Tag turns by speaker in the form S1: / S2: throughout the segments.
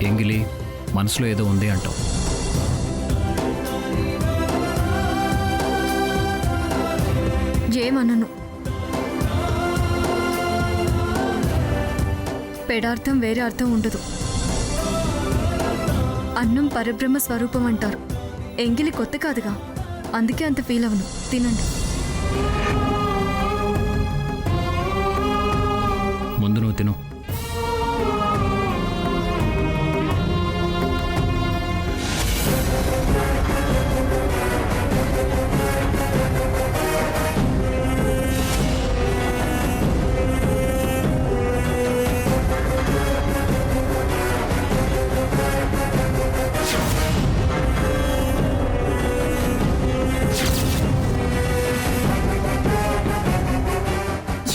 S1: ఎంగిలి మనసులో ఏదో ఉంది అంటావు.
S2: ఏమనను. పెడార్థం వేరే అర్థం ఉండదు. అన్నం పరబ్రహ్మ స్వరూపం అంటారు. ఎంగిలి కొత్త కాదుగా, అందుకే అంత ఫీల్ అవను. తినండి.
S1: ముందు నువ్వు తిను.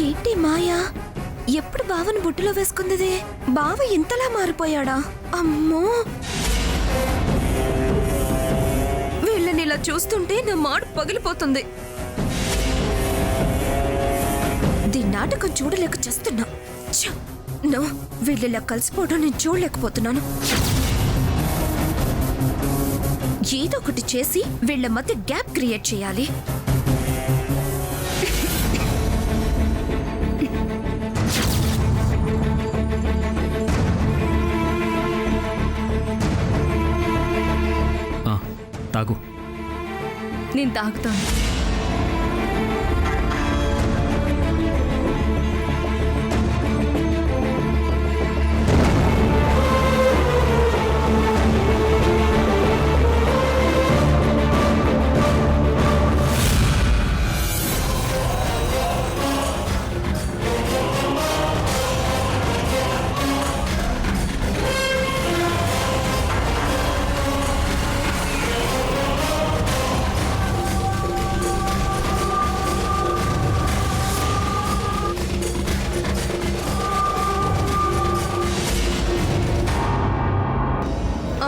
S3: ఏంటి మాయా, ఎప్పుడు బావను బుట్టలో వేసుకుంది? బావ ఇంతలా మారిపోయాడా? అమ్మో, వీళ్ళని ఇలా చూస్తుంటే నా మాడు పగిలిపోతుంది. దీని నాటకం చూడలేక చేస్తున్నా. నో, వీళ్ళిలా కలిసిపోవడం నేను చూడలేకపోతున్నాను. ఏదో ఒకటి చేసి వీళ్ళ మధ్య గ్యాప్ క్రియేట్ చేయాలి.
S1: తాగు.
S2: నేను తాగుతాను.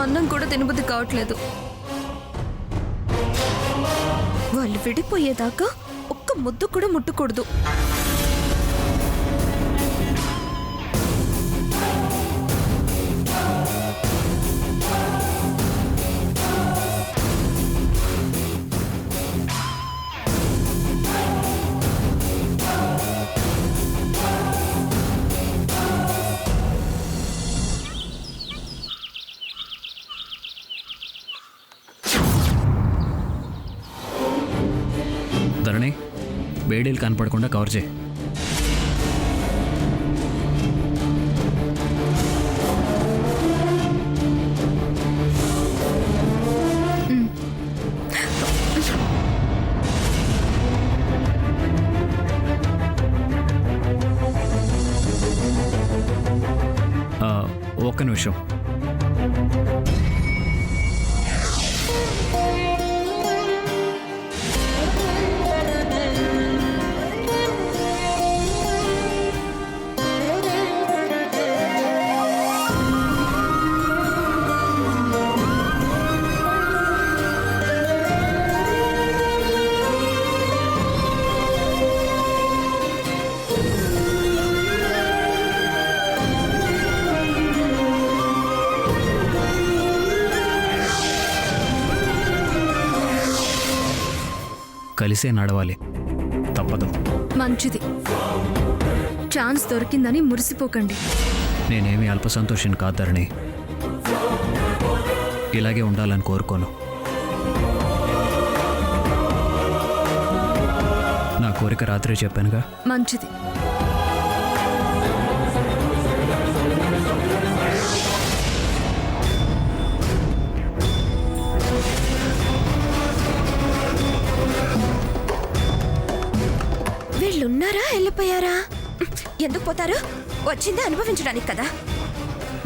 S2: అన్నం కూడా తినబుద్ధి కావట్లేదు.
S3: వాళ్ళు విడిపోయేదాకా ఒక్క ముద్దు కూడా ముట్టకూడదు.
S1: ధరణి, వేడీలు కనపడకుండా కవర్ చేయి. ఒక్క నిమిషం. కలిసే నడవాలి, తప్పదు.
S2: మంచిది. ఛాన్స్ దొరికిందని మురిసిపోకండి.
S1: నేనేమి అల్పసంతోషిని కాదు ధరణి. ఇలాగే ఉండాలని కోరుకోను. నా కోరిక రాత్రి చెప్పానుగా.
S2: మంచిది.
S3: వీళ్ళున్నారా, వెళ్ళిపోయారా? ఎందుకు పోతారు? వచ్చిందే అనుభవించడానికి కదా.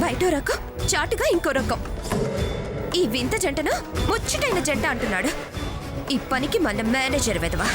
S3: బయట రకం, చాటుగా ఇంకో రకం. ఈ వింత జంటను ముచ్చటైన జంట అంటున్నాడు. ఈ పనికి మళ్ళీ మేనేజర్ వెదవా.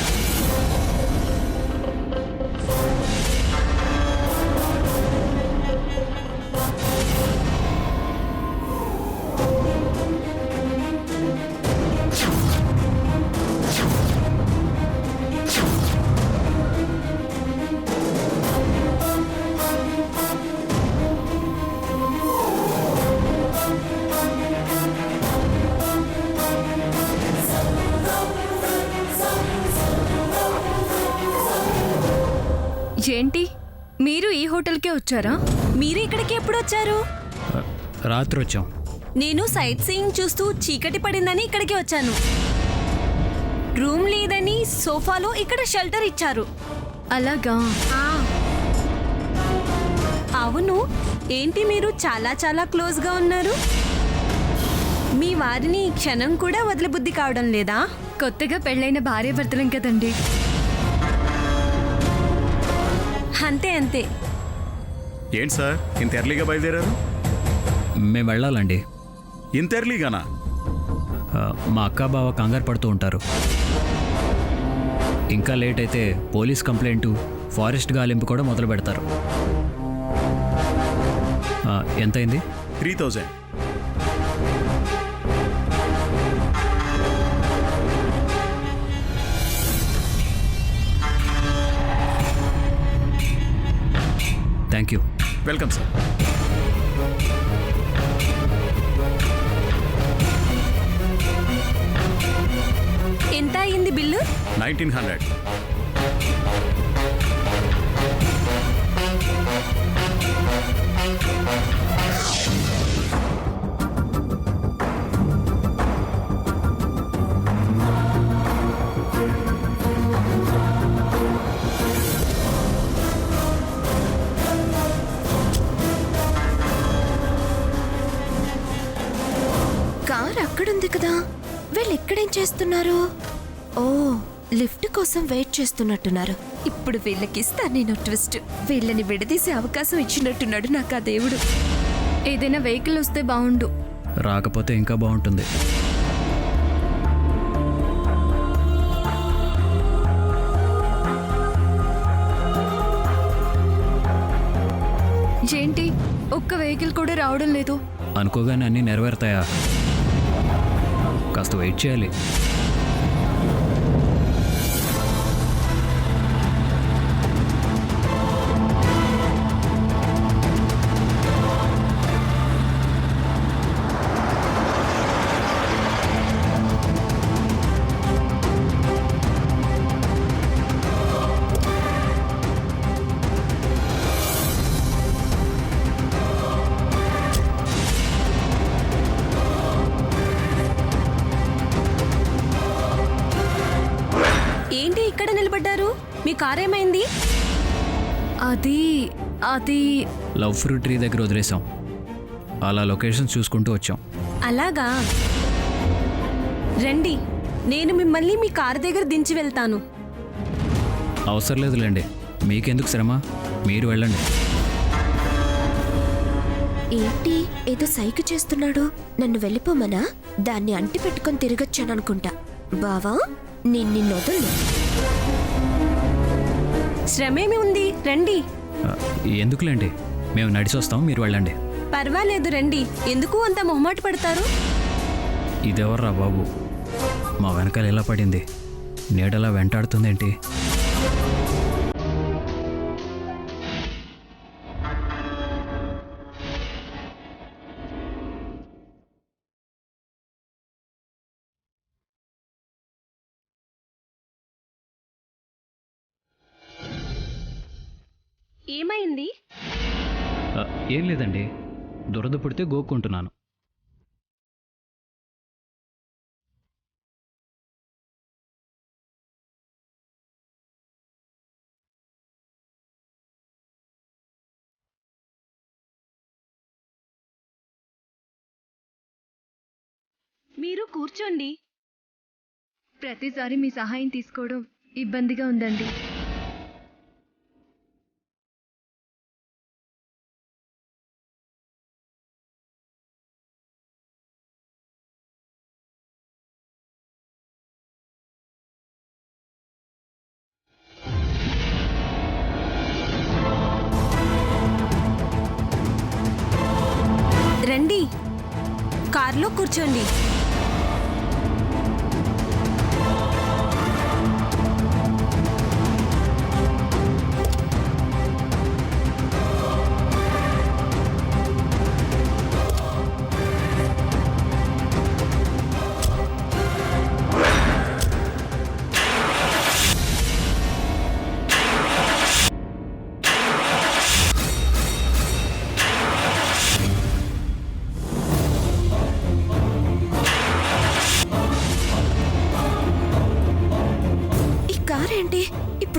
S2: హోటల్కే వచ్చారా?
S4: మీరు ఇక్కడికి ఎప్పుడు వచ్చారు?
S1: ఆ, రాత్రి వచ్చాం.
S4: నేను సైట్ సీయింగ్ చూస్తూ చీకటి పడిందని ఇక్కడికి వచ్చాను. రూమ్ లేదని సోఫాలో ఇక్కడ షెల్టర్ ఇచ్చారు.
S2: అలాగా.
S4: అవును, ఏంటి మీరు చాలా చాలా క్లోజ్గా ఉన్నారు? మీ వారిని ఈ క్షణం కూడా వదిలిబుద్ధి కావడం లేదా?
S2: కొత్తగా పెళ్ళైన భార్యాభర్తలం కదండి.
S4: అంతే అంతే.
S5: ఏంటి సార్ ఇంత ఎర్లీగా బయలుదేరారు?
S1: మేము వెళ్ళాలండి.
S5: ఇంత ఎర్లీగానా?
S1: ఆ, మా అక్క బావ కంగారు పడుతూ ఉంటారు. ఇంకా లేట్ అయితే పోలీస్ కంప్లైంటు, ఫారెస్ట్ గాలింపు కూడా మొదలు పెడతారు. ఎంతైంది?
S5: 3000.
S1: Thank you.
S5: Welcome sir.
S4: ఎంత అయింది బిల్లు?
S5: 1900.
S3: కార్ అక్కడుంది కదా, వీళ్ళు ఎక్కడేం చేస్తున్నారు? ఓ, లిఫ్ట్ కోసం వెయిట్ చేస్తున్నట్టున్నారు. ఇప్పుడు వీళ్ళకి ఇస్తా నేను ట్విస్ట్. వీళ్ళని విడదీసే అవకాశం ఇచ్చినట్టున్నాడు నాకు ఆ దేవుడు.
S2: ఏదైనా వెహికల్ వస్తే బాగుండు.
S1: రాకపోతే ఇంకా బాగుంటుంది.
S2: ఏంటి, ఒక్క వెహికల్ కూడా రావడం లేదు?
S1: అనుకోగానే అన్నీ నెరవేరుతాయా? కాస్త వెయిట్ చేయాలి.
S4: ఏంటి ఇక్కడ నిలబడ్డారు? మీ కార్ ఏమైంది?
S2: అది అది
S1: లవ్ ఫ్రూట్ ట్రీ దగ్గర వదిలేసాం. అలా లొకేషన్ చూసుకుంటూ వచ్చాం.
S4: అలాగా, రండి, నేను మిమ్మల్ని మీ కారు దగ్గర దించి వెళ్తాను.
S1: అవసరం లేదులేండి, మీకెందుకు శ్రమ, మీరు వెళ్ళండి.
S3: ఏంటి ఏదో సైకి చేస్తున్నాడు? నన్ను వెళ్ళిపోమనా? దాన్ని అంటి పెట్టుకొని తిరిగొచ్చాననుకుంటా. బావా, నేను నిన్ను వదలను.
S4: శ్రమేమి ఉంది, రండి.
S1: ఆ, ఎందుకులేండి, మేము నడిచి వస్తాం, మీరు వెళ్ళండి.
S4: పర్వాలేదు, రండి. ఎందుకు అంత మొహమాట పడతారు?
S1: ఇదెవర్రా బాబు, మా వెనకాల ఎలా పడింది, నీడలా వెంటాడుతుందేంటి?
S4: ఏమైంది?
S1: ఆ, ఏం లేదండి, దురద పుడితే గోక్కుంటున్నాను.
S4: మీరు కూర్చోండి.
S2: ప్రతిసారి మీ సహాయం తీసుకోవడం ఇబ్బందిగా ఉందండి.
S4: రండి, కార్లో కూర్చోండి.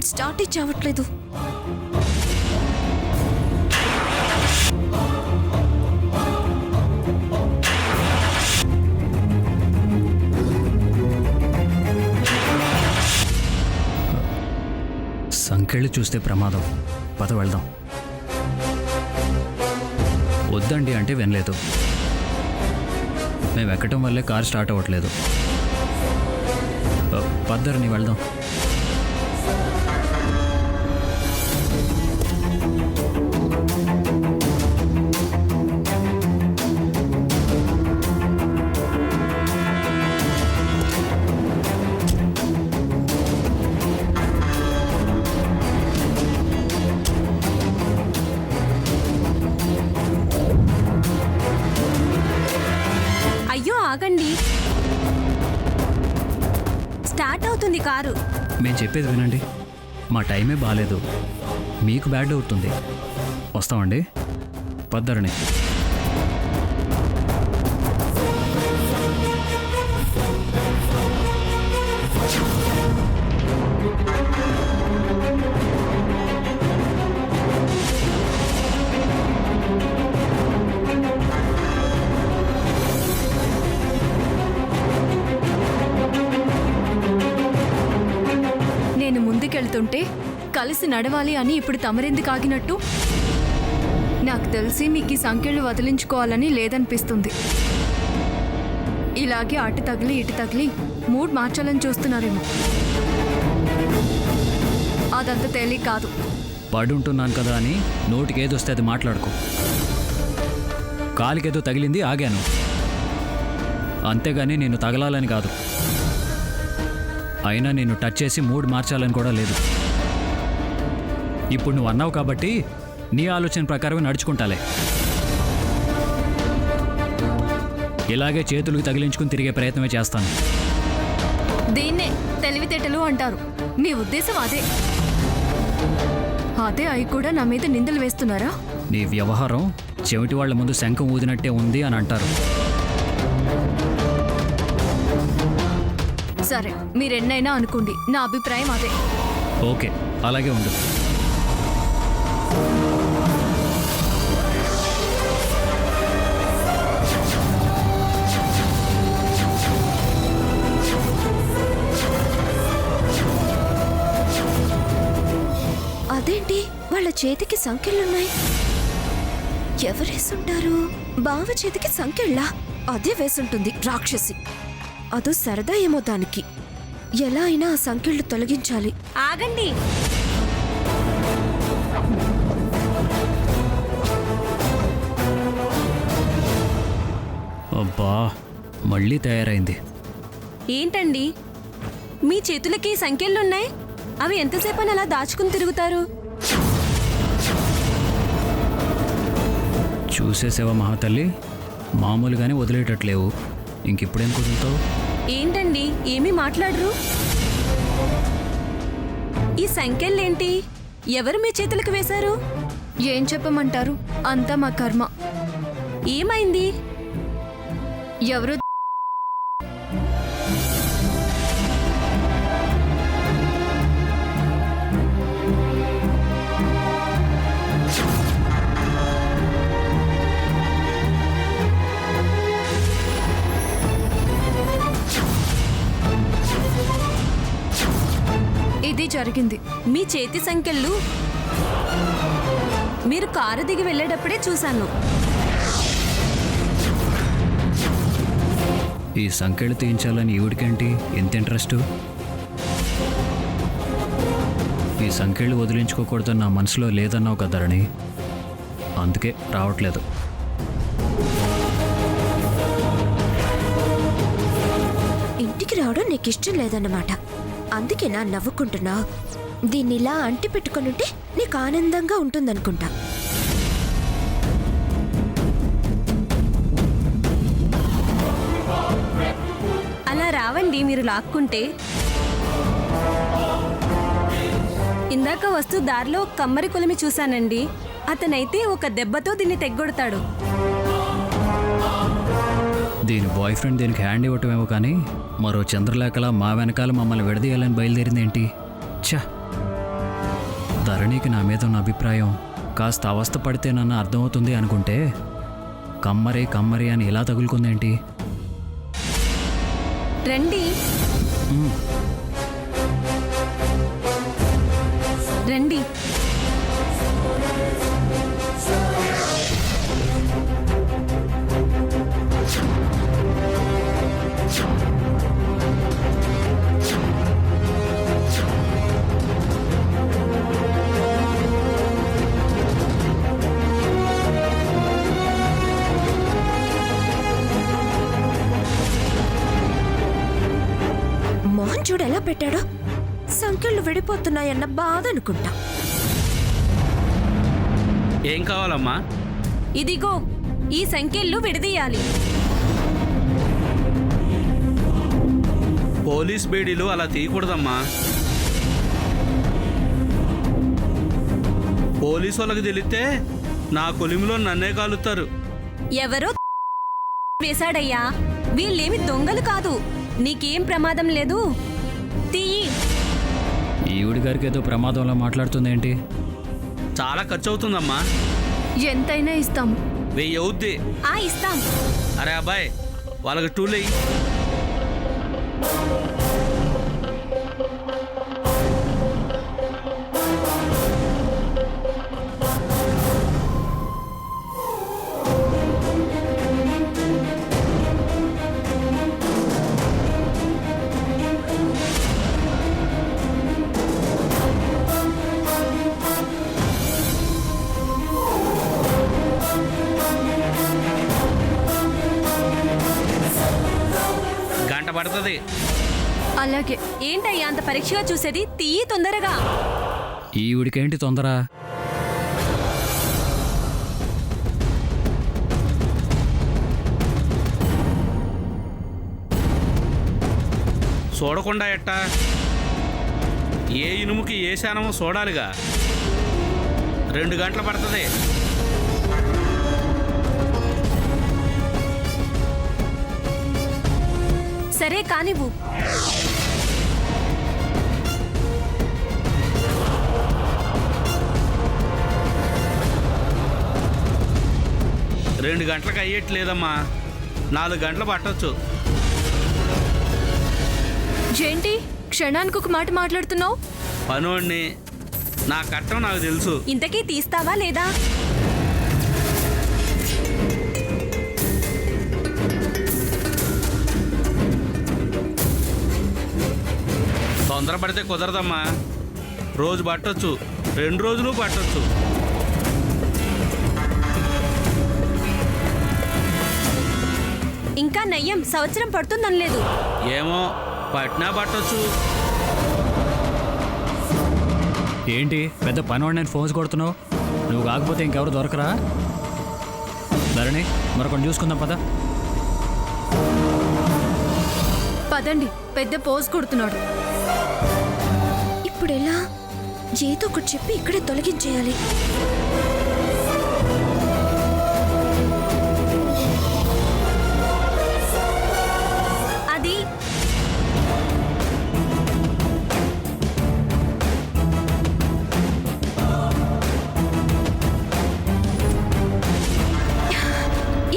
S3: అస్సలు స్టార్ట్ చావట్లేదు.
S1: సంకెళ్ళు చూస్తే ప్రమాదం. పద వెళ్దాం. వద్దండి అంటే వినలేదు. మేము ఎక్కటం వల్లే కార్ స్టార్ట్ అవ్వట్లేదు. పద్దరిని వెళ్దాం.
S4: అయ్యో ఆగండి, స్టార్ట్ అవుతుంది కారు.
S1: మేము చెప్పేది వినండి. మా టైమే బాగాలేదు, మీకు బ్యాడ్ అవుతుంది. వస్తామండి. పద్దరిని.
S2: నేను ముందుకెళ్తుంటే కలిసి నడవాలి అని ఇప్పుడు తమరెందుకు ఆగినట్టు? నాకు తెలిసి మీకు ఈ సంఖ్యలు వదిలించుకోవాలని లేదనిపిస్తుంది. ఇలాగే అటు తగిలి ఇటు తగిలి మూడ్ మార్చాలని చూస్తున్నారేమో. అదంత తేలిక కాదు.
S1: పడుంటున్నాను కదా అని నోటికి ఏదొస్తే అది మాట్లాడుకో. కాలికేదో తగిలింది, ఆగాను. అంతేగాని నేను తగలాలని కాదు. అయినా నేను టచ్ చేసి మూడ్ మార్చాలని కూడా లేదు. ఇప్పుడు నువ్వు అన్నావు కాబట్టి నీ ఆలోచన ప్రకారమే నడుచుకుంటాలే. ఇలాగే చేతులకు తగిలించుకుని తిరిగే ప్రయత్నమే చేస్తాను.
S2: దీన్నే తెలివితేటలు అంటారు. మీ ఉద్దేశం అదే. అదే అయి కూడా నా మీద నిందలు వేస్తున్నారా?
S1: నీ వ్యవహారం చెవిటి వాళ్ళ ముందు శంఖం ఊదినట్టే ఉంది అని అంటారు.
S2: సరే, మీరెన్నైనా అనుకోండి, నా అభిప్రాయం అదే.
S1: ఓకే, అలాగే ఉండు.
S3: అదేంటి వాళ్ళ చేతికి సంఖ్యలున్నాయి? ఎవరేసుంటారు? బావ చేతికి సంఖ్యళ్ళా? అదే వేసుంటుంది రాక్షసి. అదో సరదా ఏమో దానికి. ఎలా అయినా ఆ సంఖ్యలు తొలగించాలి.
S4: ఆగండి,
S1: అబ్బా, మళ్ళీ తయారైంది.
S4: ఏంటండి మీ చేతులకి సంఖ్యలున్నాయి? అవి ఎంతసేపు అని అలా దాచుకుని తిరుగుతారు?
S1: చూసేసేవా మహాతల్లి, మామూలుగానే వదిలేటట్లేవు. ఇంకిప్పుడేం కుదురుతావు?
S4: ఏంటండి ఏమీ మాట్లాడరు? ఈ సంఖ్యలేంటి? ఎవరు మీ చేతులకు వేశారు?
S2: ఏం చెప్పమంటారు? అంతా మా కర్మ.
S4: ఏమైంది?
S2: ఎవరు ఇది జరిగింది.
S4: మీ చేతి సంఖ్యలు మీరు కారు దిగి వెళ్ళేటప్పుడే చూశాను.
S1: ఈ సంఖ్యలు తీయించాలని ఈవిడికేంటి ఎంత ఇంట్రెస్ట్? ఈ సంఖ్యలు వదిలించుకోకూడదని నా మనసులో లేదన్నావు కదరణి, అందుకే రావట్లేదు.
S3: ఇంటికి రావడం నీకు ఇష్టం లేదన్నమాట. అందుకే నా నవ్వుకుంటున్నా. దీన్నిలా అంటి పెట్టుకునుంటే నీకు ఆనందంగా ఉంటుందనుకుంటా.
S4: అలా రావండి మీరు లాక్కుంటే. ఇందాక వస్తూ దారిలో ఒక కమ్మరి కొలిమి చూశానండి. అతనైతే ఒక దెబ్బతో దీన్ని తెగ్గొడతాడు.
S1: దీని బాయ్ ఫ్రెండ్ దీనికి హ్యాండ్ ఇవ్వటమేమో కానీ మరో చంద్రలేఖలా మా వెనకాల మమ్మల్ని విడదీయాలని బయలుదేరిందేంటి? ఛా! ధరణికి నా మీద ఉన్న అభిప్రాయం కాస్త అవస్థ పడితేనన్నా అర్థమవుతుంది అనుకుంటే కమ్మరి కమ్మరి అని ఇలా తగులుకుందేంటి?
S4: రండి రండి.
S3: మోహన్ చూడు ఎలా పెట్టాడో. సంఖ్యలు విడిపోతున్నాయన్న బాధ అనుకుంటా.
S6: ఏం కావాలమ్మా?
S4: ఇదిగో ఈ సంఖ్యలు విడదీయాలి.
S6: పోలీస్ బేడీలు అలా తీయకూడదమ్మా. పోలీసు వాళ్ళకి తెలిస్తే నా కొలిమిలో నన్నే కాలుస్తారు.
S4: ఎవరో వేశాడయ్యా. వీళ్ళేమి దొంగలు కాదు. నీకేం ప్రమాదం లేదు. తీయి.
S1: ఈవిడి గారికి ఏదో ప్రమాదంలో మాట్లాడుతుందేంటి?
S6: చాలా ఖర్చు అవుతుందమ్మా.
S2: ఎంతైనా ఇస్తాము.
S6: 1000 అవుద్ది.
S4: ఇస్తాం.
S6: అరే అబ్బాయి, వాళ్ళకి టూల్ అయ్యి. గంట పడుతుంది.
S2: అలాగే.
S4: ఏంటయ్యా అంత పరీక్షగా చూసేది? తీయి తొందరగా.
S1: ఈవిడికేంటి తొందర?
S6: చూడకుండా ఎట్టా? ఏ ఇనుముకి ఏ శానమో చూడాలిగా. 2 గంటలు పడుతుంది.
S4: సరే కానివ్వు.
S6: రెండు గంటలకు అయ్యేట్లేదమ్మా. 4 గంటలు పట్టొచ్చు.
S2: ఏంటి క్షణానికి ఒక మాట మాట్లాడుతున్నావు?
S6: పనోడిని, నా కట్టం నాకు తెలుసు.
S4: ఇంతకీ తీస్తావా లేదా?
S6: తొందరపడితే కుదరదమ్మా. రోజు పట్టొచ్చు, 2 రోజులు పట్టొచ్చు.
S4: ఇంకా నయ్యం, సంవత్సరం పడుతుందనలేదు.
S6: ఏమో, పట్టినా పట్టొచ్చు.
S1: ఏంటి పెద్ద పనివాడు నేను ఫోన్స్ కొడుతున్నావు? నువ్వు కాకపోతే ఇంకెవరు దొరకరా? ధరణి, మరొకటి చూసుకుందాం పద.
S2: పదండి, పెద్ద పోజ్ కొడుతున్నాడు.
S3: ఇప్పుడు ఎలా? ఏదో ఒకటి చెప్పి ఇక్కడే తొలగించేయాలి.
S4: అది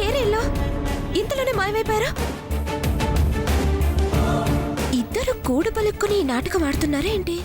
S3: ఏరేలో ఇంతలోనే మాయమైపోయారా? ఇద్దరు కూడు పలుక్కుని ఈ నాటకం ఆడుతున్నారా ఏంటి?